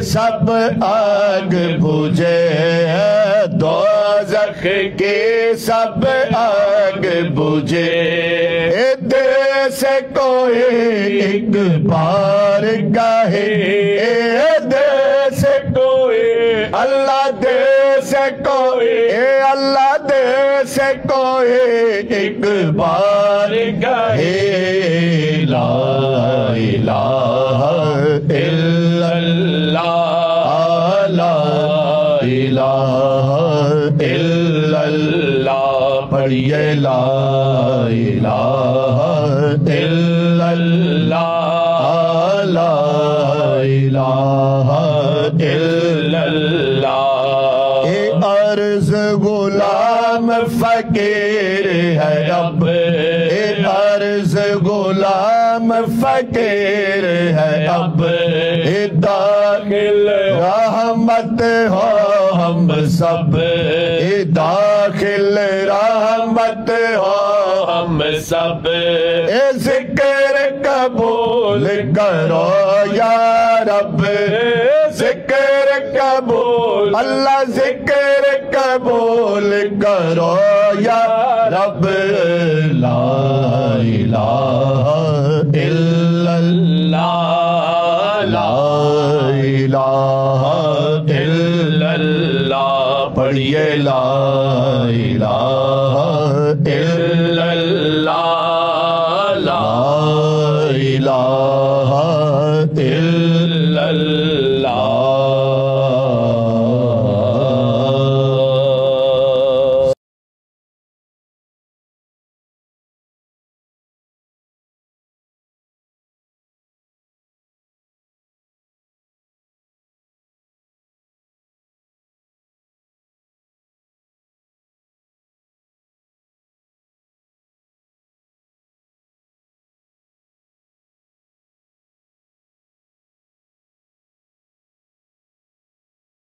سب آگ بجھے دوزخ کی سب آگ بجھے سے کوئی ایک بار کہے دے سے کوئی اللہ دے سے کوئی اللہ دے سے کوئی ایک بار کہے لا الہ الا اللہ لا الہ الا اللہ پڑھیے لا الہ الا اللہ لا الہ الا اللہ عرض غلام فقیر ہے اب عرض غلام فقیر ہے اب داخل رحمت ہو ہم سب داخل رحمت ہو ہم سب ذکر قبول کرو یا رب ذکر قبول اللہ ذکر قبول کرو یا رب لا الہ الا اللہ لا الہ الا اللہ پڑھیے لا الہ الا اللہ لا الہ